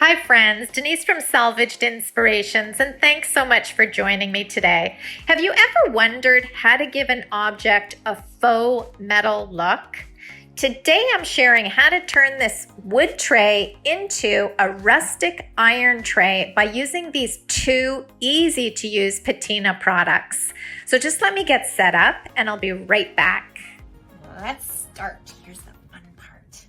Hi friends, Denise from Salvaged Inspirations, and thanks so much for joining me today. Have you ever wondered how to give an object a faux metal look? Today I'm sharing how to turn this wood tray into a rustic iron tray by using these two easy to use patina products. So just let me get set up and I'll be right back. Let's start. Here's the fun part.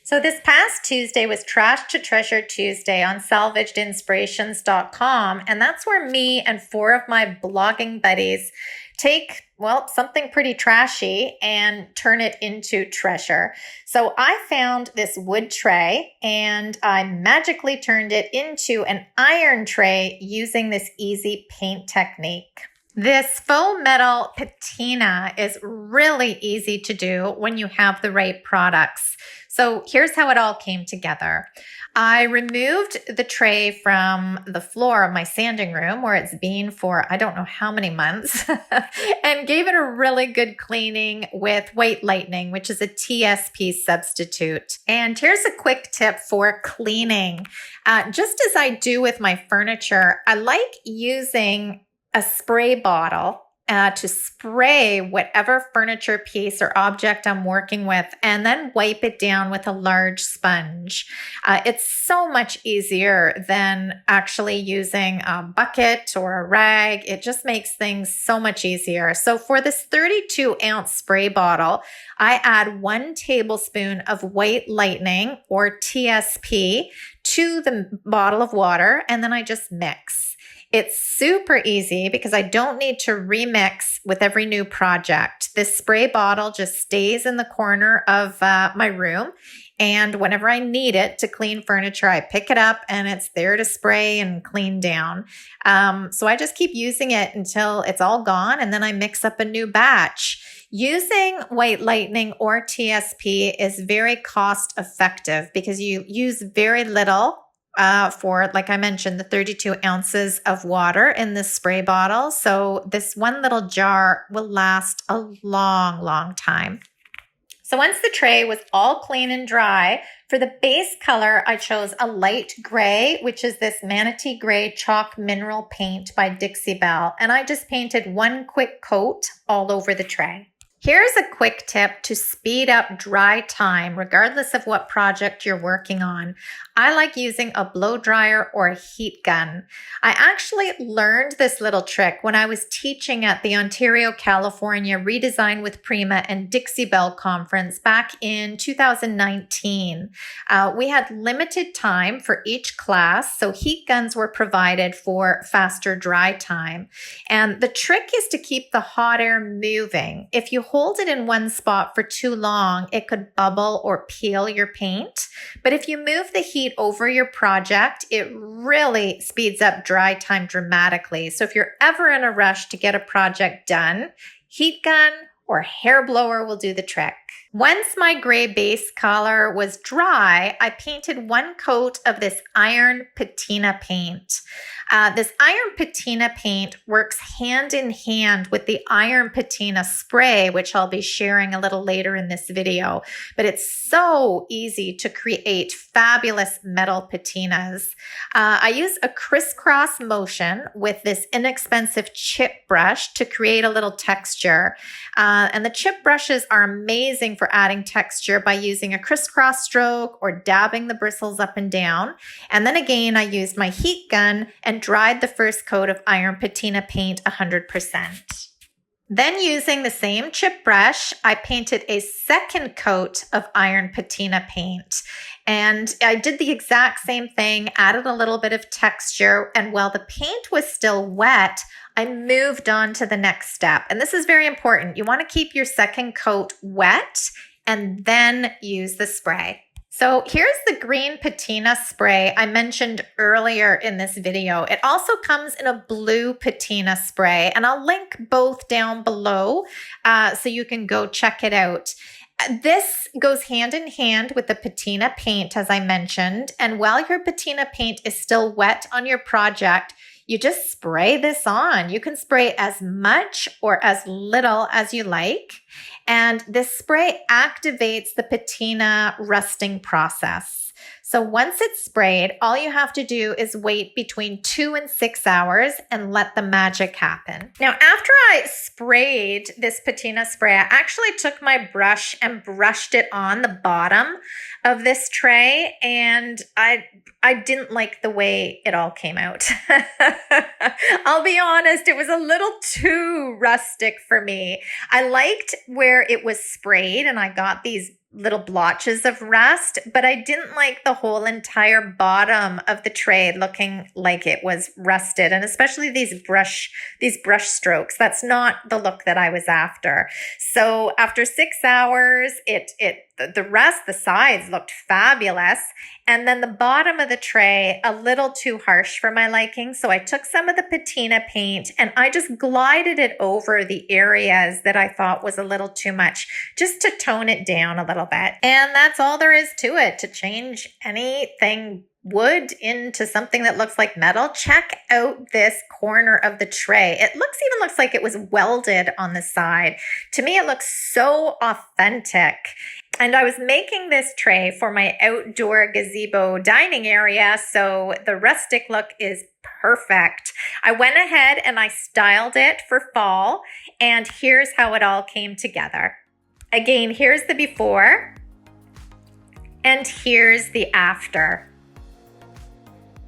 So this past Tuesday was Trash to Treasure Tuesday on salvagedinspirations.com, and that's where me and four of my blogging buddies take, something pretty trashy and turn it into treasure. So I found this wood tray and I magically turned it into an iron tray using this easy paint technique. This faux metal patina is really easy to do when you have the right products. So here's how it all came together. I removed the tray from the floor of my sanding room where it's been for I don't know how many months and gave it a really good cleaning with white lightning, which is a TSP substitute. And here's a quick tip for cleaning. Just as I do with my furniture, I like using a spray bottle to spray whatever furniture piece or object I'm working with and then wipe it down with a large sponge. It's so much easier than actually using a bucket or a rag. It just makes things so much easier. So for this 32-ounce spray bottle, I add 1 tablespoon of white lightning or TSP to the bottle of water, and then I just mix. It's super easy because I don't need to remix with every new project. This spray bottle just stays in the corner of my room. And whenever I need it to clean furniture, I pick it up and it's there to spray and clean down. So I just keep using it until it's all gone. And then I mix up a new batch. Using white lightning or TSP is very cost effective because you use very little for, like I mentioned, the 32 ounces of water in this spray bottle. So this one little jar will last a long, long time. So once the tray was all clean and dry, for the base color, I chose a light gray, which is this manatee gray chalk mineral paint by Dixie Belle. And I just painted 1 quick coat all over the tray. Here's a quick tip to speed up dry time, regardless of what project you're working on. I like using a blow dryer or a heat gun. I actually learned this little trick when I was teaching at the Ontario, California Redesign with Prima and Dixie Belle conference back in 2019. We had limited time for each class, so heat guns were provided for faster dry time. And the trick is to keep the hot air moving. If you hold it in one spot for too long, it could bubble or peel your paint. But if you move the heat over your project, it really speeds up dry time dramatically. So if you're ever in a rush to get a project done, heat gun or hair blower will do the trick. Once my gray base color was dry, I painted 1 coat of this iron patina paint. This iron patina paint works hand in hand with the iron patina spray, which I'll be sharing a little later in this video. But it's so easy to create fabulous metal patinas. I use a crisscross motion with this inexpensive chip brush to create a little texture. And the chip brushes are amazing for adding texture by using a crisscross stroke or dabbing the bristles up and down. And then again, I used my heat gun and dried the first coat of iron patina paint 100%. Then using the same chip brush, I painted a second coat of iron patina paint. And I did the exact same thing, added a little bit of texture. And while the paint was still wet, I moved on to the next step. And this is very important. You want to keep your second coat wet and then use the spray. So here's the green patina spray I mentioned earlier in this video. It also comes in a blue patina spray, and I'll link both down below so you can go check it out. This goes hand in hand with the patina paint, as I mentioned. And while your patina paint is still wet on your project, you just spray this on. You can spray as much or as little as you like. And this spray activates the patina rusting process. So once it's sprayed, all you have to do is wait between 2 and 6 hours and let the magic happen. Now, after I sprayed this patina spray, I actually took my brush and brushed it on the bottom of this tray, and I didn't like the way it all came out. I'll be honest, it was a little too rustic for me. I liked where it was sprayed and I got these little blotches of rust, but I didn't like the whole entire bottom of the tray looking like it was rusted, and especially these brush strokes. That's not the look that I was after. So after 6 hours, the rest, the sides looked fabulous. And then the bottom of the tray, a little too harsh for my liking. So I took some of the patina paint and I just glided it over the areas that I thought was a little too much, just to tone it down a little bit. And that's all there is to it. To change anything wood into something that looks like metal, check out this corner of the tray. It even looks like it was welded on the side. To me, it looks so authentic. And I was making this tray for my outdoor gazebo dining area, so the rustic look is perfect. I went ahead and I styled it for fall, and here's how it all came together. Again, here's the before, and here's the after.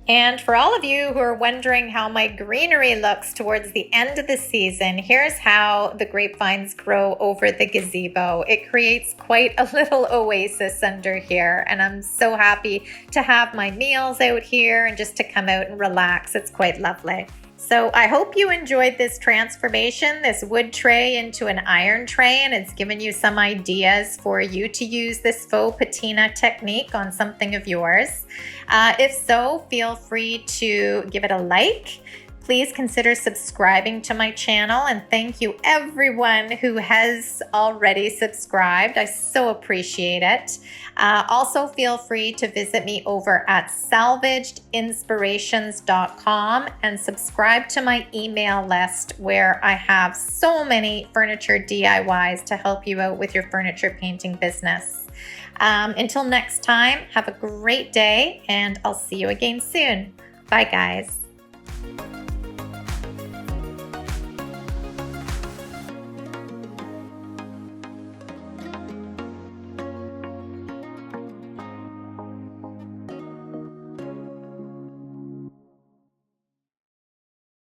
And for all of you who are wondering how my greenery looks towards the end of the season, here's how the grapevines grow over the gazebo. It creates quite a little oasis under here, and I'm so happy to have my meals out here and just to come out and relax. It's quite lovely. So I hope you enjoyed this transformation, this wood tray into an iron tray, and it's given you some ideas for you to use this faux patina technique on something of yours. If so, feel free to give it a like. Please consider subscribing to my channel, and thank you everyone who has already subscribed. I so appreciate it. Also, feel free to visit me over at salvagedinspirations.com and subscribe to my email list, where I have so many furniture DIYs to help you out with your furniture painting business. Until next time, have a great day, and I'll see you again soon. Bye, guys.